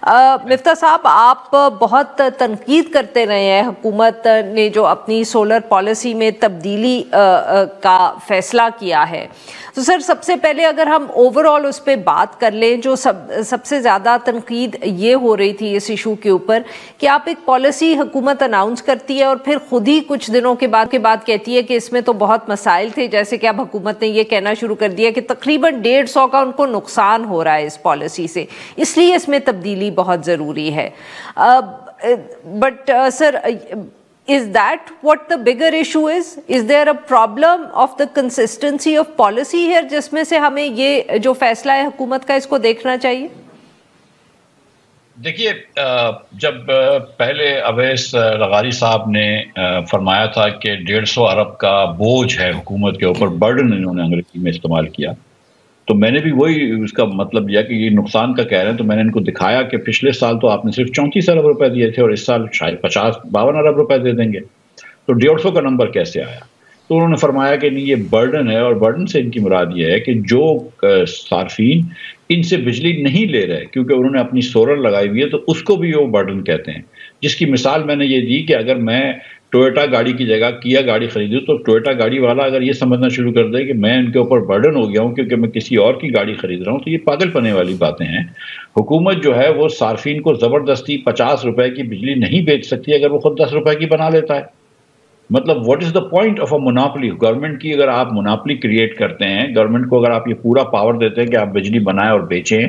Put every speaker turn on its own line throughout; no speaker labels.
مفتاح صاحب، آپ بہت تنقید کرتے رہے ہیں حکومت نے جو اپنی سولر پالیسی میں تبدیلی کا فیصلہ کیا ہے. تو سر سب سے پہلے اگر ہم اوور آل اس پہ بات کر لیں، جو سب سے زیادہ تنقید یہ ہو رہی تھی اس ایشو کے اوپر کہ آپ ایک پالیسی حکومت اناؤنس کرتی ہے اور پھر خود ہی کچھ دنوں کے بعد کہتی ہے کہ اس میں تو بہت مسائل تھے، جیسے کہ اب حکومت نے یہ کہنا شروع کر دیا کہ تقریباً 150 کا ان کو نقصان ہو رہا ہے اس پالیسی سے، اس لیے اس میں تبدیلی بہت ضروری ہے. But sir, is that what the bigger issue is? Is there a problem of the consistency of policy here جس میں سے ہمیں یہ جو فیصلہ ہے حکومت کا اس کو دیکھنا چاہیے؟
دیکھیے، جب پہلے اویس لغاری صاحب نے فرمایا تھا کہ 150 ارب کا بوجھ ہے حکومت کے اوپر، برڈن انہوں نے انگریزی میں استعمال کیا، تو میں نے بھی وہی اس کا مطلب دیا کہ یہ نقصان کا کہہ رہے ہیں. تو میں نے ان کو دکھایا کہ پچھلے سال تو آپ نے صرف 34 ارب روپے دیے تھے اور اس سال شاید 52 ارب روپے دے دیں گے، تو 150 کا نمبر کیسے آیا؟ تو انہوں نے فرمایا کہ نہیں، یہ برڈن ہے، اور برڈن سے ان کی مراد یہ ہے کہ جو صارفین ان سے بجلی نہیں لے رہے کیونکہ انہوں نے اپنی سولر لگائی ہوئی ہے، تو اس کو بھی وہ برڈن کہتے ہیں. جس کی مثال میں نے یہ دی کہ اگر میں ٹویوٹا گاڑی کی جگہ کیا گاڑی خریدوں، تو ٹویوٹا گاڑی والا اگر یہ سمجھنا شروع کر دے کہ میں ان کے اوپر برڈن ہو گیا ہوں کیونکہ میں کسی اور کی گاڑی خرید رہا ہوں، تو یہ پاگل پنے والی باتیں ہیں. حکومت جو ہے وہ صارفین کو زبردستی 50 روپے کی بجلی نہیں بیچ سکتی اگر وہ خود 10 روپے کی بنا لیتا ہے. مطلب what is the point of a monopoly? Government کی اگر آپ مونوپلی کریٹ کرتے ہیں، گورنمنٹ کو اگر آپ یہ پورا پاور دیتے ہیں کہ آپ بجلی بنائیں اور بیچیں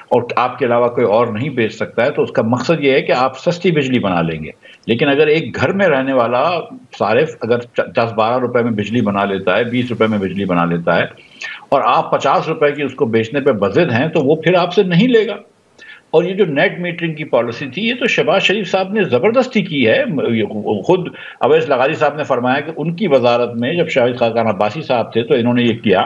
اور آپ کے علاوہ کوئی اور نہیں بیچ سکتا ہے، تو اس کا مقصد یہ ہے کہ آپ سستی بجلی بنا لیں گے. لیکن اگر ایک گھر میں رہنے والا صارف اگر 10-12 روپے میں بجلی بنا لیتا ہے، 20 روپے میں بجلی بنا لیتا ہے، اور آپ 50 روپے کی اس کو بیچنے پہ بضد ہیں، تو وہ پھر آپ سے نہیں لے گا. اور یہ جو نیٹ میٹرنگ کی پالیسی تھی، یہ تو شہباز شریف صاحب نے زبردستی کی ہے. خود اویس لغاری صاحب نے فرمایا کہ ان کی وزارت میں جب شاہد خاقان عباسی صاحب تھے تو انہوں نے یہ کیا.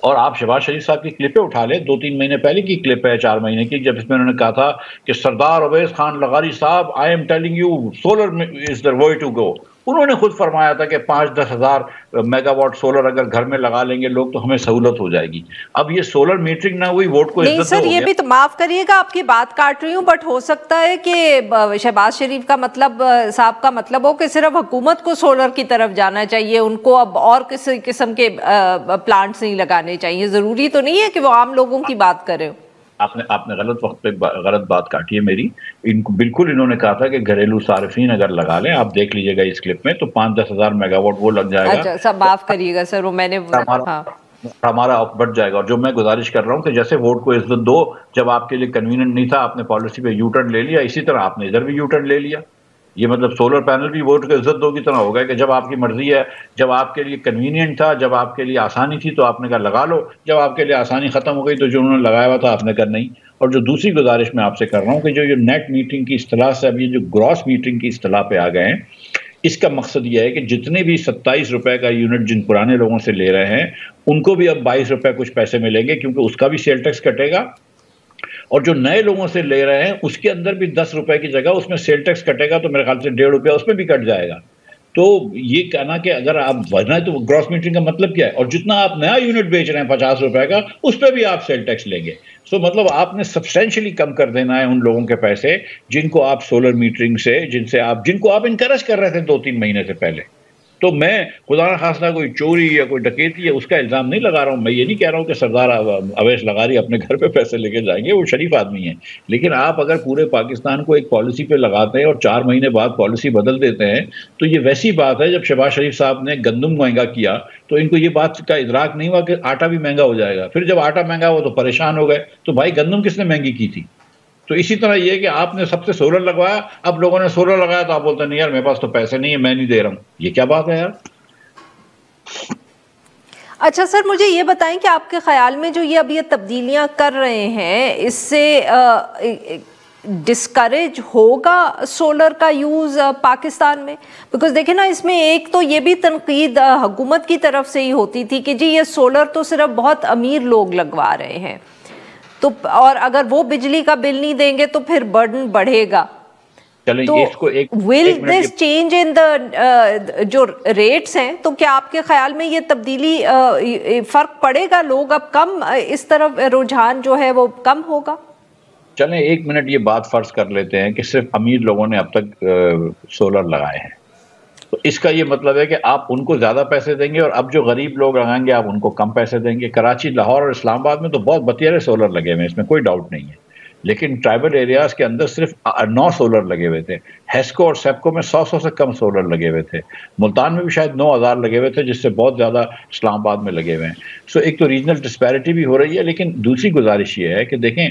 اور آپ شہباز شریف صاحب کی کلپیں اٹھا لیں، 2-3 مہینے پہلے کی کلپ ہے، 4 مہینے کی، جب اس میں انہوں نے کہا تھا کہ سردار اویس خان لغاری صاحب، I am telling you solar is the way to go. انہوں نے خود فرمایا تھا کہ 5-10 ہزار میگا واٹ سولر اگر گھر میں لگا لیں گے لوگ تو ہمیں سہولت ہو جائے گی. اب یہ سولر میٹرنگ نہ ہوئی، ووٹ کو
نہیں سر، یہ بھی تو معاف کریے گا آپ کی بات کاٹ رہی ہوں، بٹ ہو سکتا ہے کہ شہباز شریف کا مطلب صاحب کا مطلب ہو کہ صرف حکومت کو سولر کی طرف جانا چاہیے، ان کو اب اور کسی قسم کے پلانٹس نہیں لگانے چاہیے. ضروری تو نہیں ہے کہ وہ عام لوگوں کی بات کرے.
آپ نے غلط وقت پہ غلط بات کاٹی ہے میری. ان کو بالکل انہوں نے کہا تھا کہ گھریلو صارفین اگر لگا لیں، آپ دیکھ لیجئے گا اس کلپ میں، تو 5-10 ہزار میگا واٹ وہ لگ جائے گا.
اچھا سب معاف کریے گا سر، وہ میں نے
ہمارا آپ بڑھ جائے گا. اور جو میں گزارش کر رہا ہوں کہ جیسے ووٹ کو عزت دو، جب آپ کے لیے کنویننٹ نہیں تھا آپ نے پالیسی پہ یو ٹرن لے لیا، اسی طرح آپ نے ادھر بھی یو ٹرن لے لیا. یہ مطلب سولر پینل بھی ووٹ کو عزت دو کی طرح ہوگا کہ جب آپ کی مرضی ہے، جب آپ کے لیے کنوینینٹ تھا، جب آپ کے لیے آسانی تھی تو آپ نے کہا لگا لو، جب آپ کے لیے آسانی ختم ہو گئی تو جو انہوں نے لگایا ہوا تھا آپ نے کہا نہیں. اور جو دوسری گزارش میں آپ سے کر رہا ہوں کہ جو یہ نیٹ میٹرنگ کی اصطلاح سے اب یہ جو گراس میٹرنگ کی اصطلاح پہ آ گئے ہیں، اس کا مقصد یہ ہے کہ جتنے بھی 27 روپے کا یونٹ جن پرانے لوگوں سے لے رہے ہیں ان کو بھی اب 22 روپے کچھ پیسے ملیں گے، کیونکہ اس کا بھی سیل ٹیکس کٹے گا. اور جو نئے لوگوں سے لے رہے ہیں اس کے اندر بھی 10 روپے کی جگہ اس میں سیل ٹیکس کٹے گا، تو میرے خیال سے 1.5 روپیہ اس میں بھی کٹ جائے گا. تو یہ کہنا کہ اگر آپ ورنہ تو گراس میٹرنگ کا مطلب کیا ہے، اور جتنا آپ نیا یونٹ بیچ رہے ہیں 50 روپے کا اس پہ بھی آپ سیل ٹیکس لیں گے. سو مطلب آپ نے سبسٹینشلی کم کر دینا ہے ان لوگوں کے پیسے جن کو آپ سولر میٹرنگ سے جن کو آپ انکریج کر رہے تھے 2-3 مہینے سے پہلے. تو میں خدا نخواستہ کوئی چوری یا کوئی ڈکیتی ہے اس کا الزام نہیں لگا رہا ہوں. میں یہ نہیں کہہ رہا ہوں کہ سردار اویس لغاری اپنے گھر پہ پیسے لے کے جائیں گے، وہ شریف آدمی ہیں. لیکن آپ اگر پورے پاکستان کو ایک پالیسی پہ لگاتے ہیں اور 4 مہینے بعد پالیسی بدل دیتے ہیں، تو یہ ویسی بات ہے جب شہباز شریف صاحب نے گندم مہنگا کیا تو ان کو یہ بات کا ادراک نہیں ہوا کہ آٹا بھی مہنگا ہو جائے گا. پھر جب آٹا مہنگا ہوا تو پریشان ہو گئے، تو بھائی گندم کس نے مہنگی کی تھی؟ تو اسی طرح یہ کہ آپ نے سب سے سولر لگوایا، اب لوگوں نے سولر لگایا تو آپ بولتے ہیں نہیں یار میرے پاس تو پیسے نہیں ہے، میں نہیں دے رہا ہوں. یہ کیا بات ہے یار؟
اچھا سر، مجھے یہ بتائیں کہ آپ کے خیال میں جو یہ اب یہ تبدیلیاں کر رہے ہیں، اس سے ڈسکریج ہوگا سولر کا یوز پاکستان میں؟ بیکاز دیکھیں نا، اس میں ایک تو یہ بھی تنقید حکومت کی طرف سے ہی ہوتی تھی کہ جی یہ سولر تو صرف بہت امیر لوگ لگوا رہے ہیں، تو اور اگر وہ بجلی کا بل نہیں دیں گے تو پھر برڈن بڑھے گا. تو will this change in the جو ریٹس ہیں، تو کیا آپ کے خیال میں یہ تبدیلی، فرق پڑے گا؟ لوگ اب کم اس طرف رجحان جو ہے وہ کم ہوگا؟
چلیں 1 منٹ یہ بات فرض کر لیتے ہیں کہ صرف امیر لوگوں نے اب تک سولر لگائے ہیں، تو اس کا یہ مطلب ہے کہ آپ ان کو زیادہ پیسے دیں گے اور اب جو غریب لوگ لگائیں گے آپ ان کو کم پیسے دیں گے۔ کراچی، لاہور اور اسلام آباد میں تو بہت بتیرے سولر لگے ہوئے ہیں، اس میں کوئی ڈاؤٹ نہیں ہے، لیکن ٹرائبل ایریاز کے اندر صرف 9 سولر لگے ہوئے تھے۔ ہیسکو اور سیپکو میں 100 سے کم سولر لگے ہوئے تھے۔ ملتان میں بھی شاید 9000 لگے ہوئے تھے، جس سے بہت زیادہ اسلام آباد میں لگے ہوئے ہیں۔ سو ایک تو ریجنل ڈسپیرٹی بھی ہو رہی ہے، لیکن دوسری گزارش یہ ہے کہ دیکھیں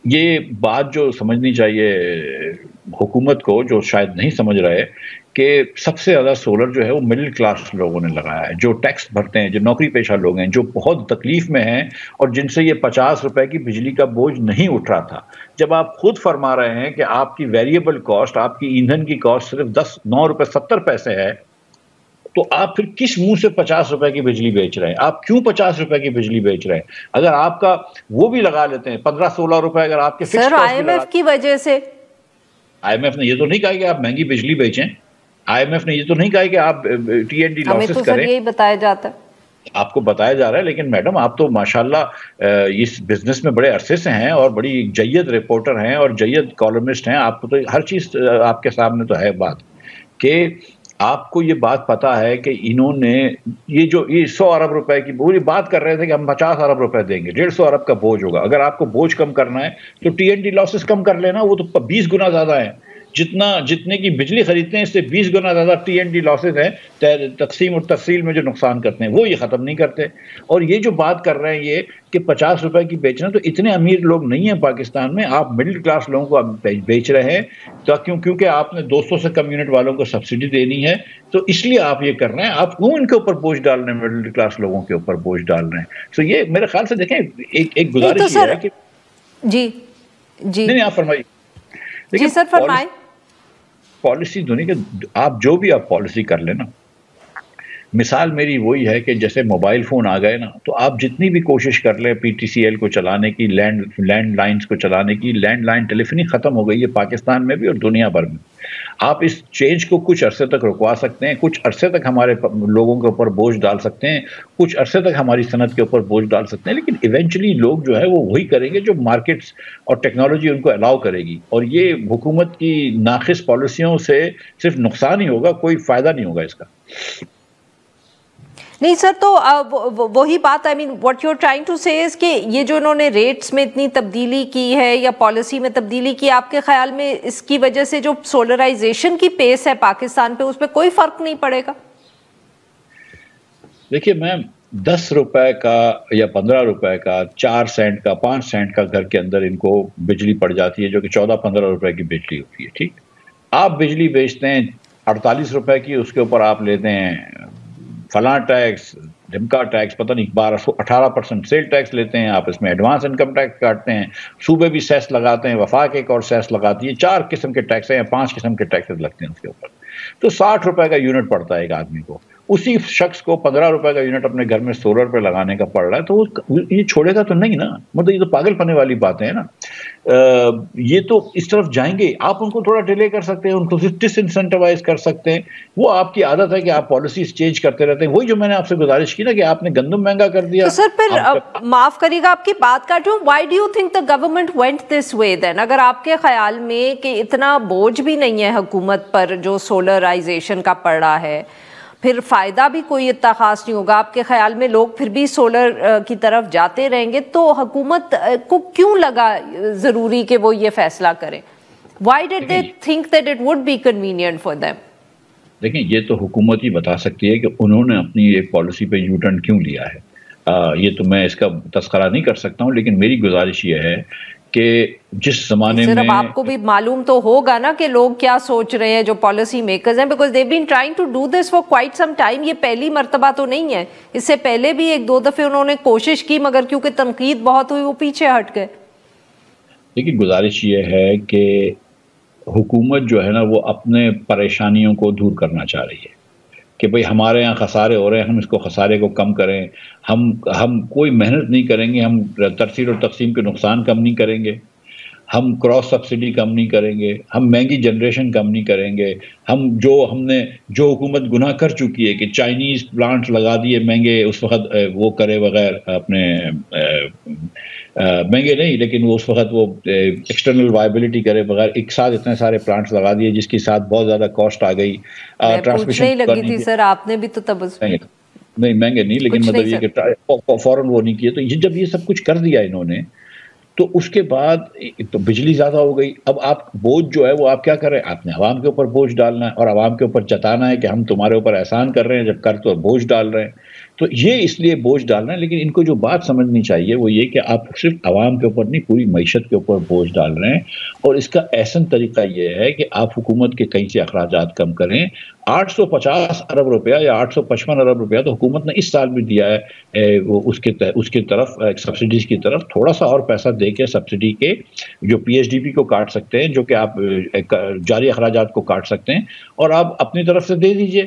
یہ بات جو سمجھنی چاہیے حکومت کو، جو شاید نہیں سمجھ رہے، کہ سب سے زیادہ سولر جو ہے وہ مڈل کلاس لوگوں نے لگایا ہے، جو ٹیکس بھرتے ہیں، جو نوکری پیشہ لوگ ہیں، جو بہت تکلیف میں ہیں اور جن سے یہ 50 روپے کی بجلی کا بوجھ نہیں اٹھ رہا تھا۔ جب آپ خود فرما رہے ہیں کہ آپ کی ویریبل کاسٹ، آپ کی ایندھن کی کاسٹ صرف 9 روپے 70 پیسے ہے، تو آپ پھر کس منہ سے 50 روپے کی بجلی بیچ رہے ہیں؟ آپ کیوں 50 روپے کی بجلی بیچ رہے ہیں؟ اگر آپ کا وہ بھی لگا لیتے ہیں 15-16 روپے، اگر آپ کے
سر آئی ایم ایف کی وجہ سے،
آئی ایم ایف نے یہ تو نہیں کہا کہ آپ مہنگی بجلی بیچیں، آئی ایم ایف نے یہ تو نہیں کہا کہ آپ ٹی این ڈی
ہمیں
لاسز
تو
کریں،
سر یہی بتایا جاتا ہے،
آپ کو بتایا جا رہا ہے۔ لیکن میڈم آپ تو ماشاءاللہ اس بزنس میں بڑے عرصے سے ہیں اور بڑی جید رپورٹر ہیں اور جید کالمسٹ ہیں، آپ کو تو ہر چیز آپ کے سامنے تو ہے بات، کہ آپ کو یہ بات پتا ہے کہ انہوں نے یہ 100 ارب روپے کی پوری بات کر رہے تھے کہ ہم 50 ارب روپے دیں گے، 150 ارب کا بوجھ ہوگا۔ اگر آپ کو بوجھ کم کرنا ہے تو ٹی این ڈی لاسز کم کر لینا، وہ تو 20 گنا زیادہ ہیں، جتنے کی بجلی خریدتے ہیں اس سے 20 گنا زیادہ ٹی این ڈی لاسز ہیں، تقسیم اور تفصیل میں جو نقصان کرتے ہیں وہ یہ ختم نہیں کرتے۔ اور یہ جو بات کر رہے ہیں یہ کہ 50 روپے کی بیچنا، تو اتنے امیر لوگ نہیں ہیں پاکستان میں، آپ مڈل کلاس لوگوں کو بیچ رہے ہیں، تو کیونکہ آپ نے 200 سے کم یونٹ والوں کو سبسڈی دینی ہے، تو اس لیے آپ یہ کر رہے ہیں۔ آپ کیوں ان کے اوپر بوجھ ڈال رہے ہیں، مڈل کلاس لوگوں کے اوپر بوجھ ڈال رہے ہیں؟ تو یہ میرے خیال سے دیکھیں ایک گزارش یہ ہے کہ
جی جی
نہیں آپ فرمائیے۔
جی سر فرمائیں۔
پالیسی دونوں کہ آپ جو بھی آپ پالیسی کر لیں نا، مثال میری وہی ہے کہ جیسے موبائل فون آ گئے نا، تو آپ جتنی بھی کوشش کر لیں پی ٹی سی ایل کو چلانے کی، لینڈ لائنز کو چلانے کی، لینڈ لائن ٹیلیفونی ختم ہو گئی ہے پاکستان میں بھی اور دنیا بھر میں۔ آپ اس چینج کو کچھ عرصے تک رکوا سکتے ہیں، کچھ عرصے تک ہمارے لوگوں کے اوپر بوجھ ڈال سکتے ہیں، کچھ عرصے تک ہماری صنعت کے اوپر بوجھ ڈال سکتے ہیں، لیکن ایونچولی لوگ جو ہے وہ وہی کریں گے جو مارکیٹس اور ٹیکنالوجی ان کو الاؤ کرے گی، اور یہ حکومت کی ناقص پالیسیوں سے صرف نقصان ہی ہوگا، کوئی فائدہ نہیں ہوگا اس کا۔
نہیں سر، تو وہی بات I mean what you are trying to say is کہ یہ جو انہوں نے ریٹس میں اتنی تبدیلی کی ہے یا پالیسی میں تبدیلی کی، آپ کے خیال میں اس کی وجہ سے جو سولرائزیشن کی پیس ہے پاکستان پہ، اس پہ کوئی فرق نہیں پڑے گا؟
دیکھیے میم، 10 روپے کا یا 15 روپے کا، 4 سینٹ کا، 5 سینٹ کا گھر کے اندر ان کو بجلی پڑ جاتی ہے، جو کہ 14-15 روپے کی بجلی ہوتی ہے، ٹھیک۔ آپ بجلی بیچتے ہیں 48 روپے کی، اس کے اوپر آپ لیتے ہیں فلاں ٹیکس، ڈھمکا ٹیکس، پتہ نہیں 18% سیل ٹیکس لیتے ہیں آپ، اس میں ایڈوانس انکم ٹیکس کاٹتے ہیں، صوبے بھی سیس لگاتے ہیں، وفاق ایک اور سیس لگاتی ہے، 4 قسم کے ٹیکس ہیں یا 5 قسم کے ٹیکسز لگتے ہیں اس کے اوپر، تو 60 روپے کا یونٹ پڑتا ہے ایک آدمی کو۔ اسی شخص کو 15 روپے کا یونٹ اپنے گھر میں سولر پہ لگانے کا پڑ رہا ہے، تو وہ یہ چھوڑے گا تو نہیں نا، مطلب یہ تو پاگل پنے والی باتیں ہیں نا۔ یہ تو اس طرف جائیں گے، آپ ان کو تھوڑا ڈیلے کر سکتے ہیں، ان کو ڈس انسینٹیوائز کر سکتے ہیں، وہ آپ کی عادت ہے کہ آپ پالیسیز چینج کرتے رہتے ہیں۔ وہی جو میں نے آپ سے گزارش کی نا کہ آپ نے گندم مہنگا کر دیا،
تو سر پھر معاف کریے گا آپ کی بات کاٹوں، why do you think the government went this way then? اگر آپ کے خیال میں کہ اتنا بوجھ بھی نہیں ہے حکومت پر جو سولرائزیشن کا پڑ رہا ہے، پھر فائدہ بھی کوئی اتنا خاص نہیں ہوگا، آپ کے خیال میں لوگ پھر بھی سولر کی طرف جاتے رہیں گے، تو حکومت کو کیوں لگا ضروری کہ وہ یہ فیصلہ کریں؟ Why did they think that it would be convenient for them?
دیکھیں یہ تو حکومت ہی بتا سکتی ہے کہ انہوں نے اپنی ایک پالیسی پہ یو ٹرن کیوں لیا ہے، یہ تو میں اس کا تذکرہ نہیں کر سکتا ہوں، لیکن میری گزارش یہ ہے کہ جس زمانے میں
صرف آپ کو بھی معلوم تو ہوگا نا کہ لوگ کیا سوچ رہے ہیں جو پالیسی میکرز ہیں، because they've been trying to do this for quite some time، یہ پہلی مرتبہ تو نہیں ہے، اس سے پہلے بھی 1-2 دفعے انہوں نے کوشش کی، مگر کیونکہ تنقید بہت ہوئی وہ پیچھے ہٹ گئے۔
لیکن گزارش یہ ہے کہ حکومت جو ہے نا وہ اپنے پریشانیوں کو دور کرنا چاہ رہی ہے کہ بھئی ہمارے یہاں خسارے ہو رہے ہیں، ہم اس کو خسارے کو کم کریں، ہم کوئی محنت نہیں کریں گے، ہم ترسیل اور تقسیم کے نقصان کم نہیں کریں گے، ہم کراس سبسڈی کم نہیں کریں گے، ہم مہنگی جنریشن کم نہیں کریں گے، ہم نے جو حکومت گناہ کر چکی ہے کہ چائنیز پلانٹس لگا دیے مہنگے، اس وقت وہ کرے بغیر اپنے مہنگے نہیں، لیکن وہ اس وقت وہ ایکسٹرنل وائبلٹی کرے بغیر ایک ساتھ اتنے سارے پلانٹس لگا دیے، جس کے ساتھ بہت زیادہ کاسٹ آ گئی.
میں پوچھنے ہی لگی تھی
ٹرانسمیشن
سر، آپ نے بھی تو تب
نہیں مہنگے نہیں، لیکن
کچھ نہیں
مطلب یہ
سر.
کہ فوراً وہ نہیں کیے. تو یہ جب یہ سب کچھ کر دیا انہوں نے، تو اس کے بعد تو بجلی زیادہ ہو گئی. اب آپ بوجھ جو ہے وہ آپ کیا کر رہے ہیں؟ آپ نے عوام کے اوپر بوجھ ڈالنا ہے، اور عوام کے اوپر جتانا ہے کہ ہم تمہارے اوپر احسان کر رہے ہیں، جب کر تو بوجھ ڈال رہے ہیں. تو یہ اس لیے بوجھ ڈالنا ہے. لیکن ان کو جو بات سمجھنی چاہیے وہ یہ کہ آپ صرف عوام کے اوپر نہیں، پوری معیشت کے اوپر بوجھ ڈال رہے ہیں. اور اس کا احسن طریقہ یہ ہے کہ آپ حکومت کے کہیں سے اخراجات کم کریں. 850 ارب روپیہ یا 855 ارب روپیہ تو حکومت نے اس سال بھی دیا ہے اس کی طرف سبسڈیز کی طرف. تھوڑا سا اور پیسہ دے کے سبسڈی کے جو پی ایچ ڈی پی کو کاٹ سکتے ہیں، جو کہ آپ جاری اخراجات کو کاٹ سکتے ہیں، اور آپ اپنی طرف سے دے دیجئے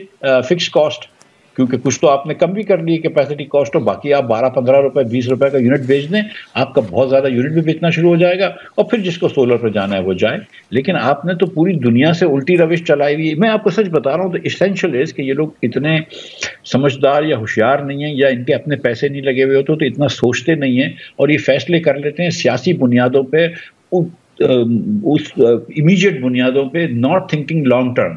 فکس کاسٹ. کیونکہ کچھ تو آپ نے کم بھی کر لی کیپیسٹی کاسٹ، ہو باقی آپ 12-15 روپے 20 روپے کا یونٹ بیچ دیں، آپ کا بہت زیادہ یونٹ بھی بیچنا شروع ہو جائے گا، اور پھر جس کو سولر پہ جانا ہے وہ جائے. لیکن آپ نے تو پوری دنیا سے الٹی روش چلائی ہوئی ہے. میں آپ کو سچ بتا رہا ہوں، تو اسینشیل ہے کہ یہ لوگ اتنے سمجھدار یا ہوشیار نہیں ہیں، یا ان کے اپنے پیسے نہیں لگے ہوئے ہوتے تو اتنا سوچتے نہیں ہیں، اور یہ فیصلے کر لیتے ہیں سیاسی بنیادوں پہ، اس امیجیٹ بنیادوں پہ، ناٹ تھنکنگ لانگ ٹرم.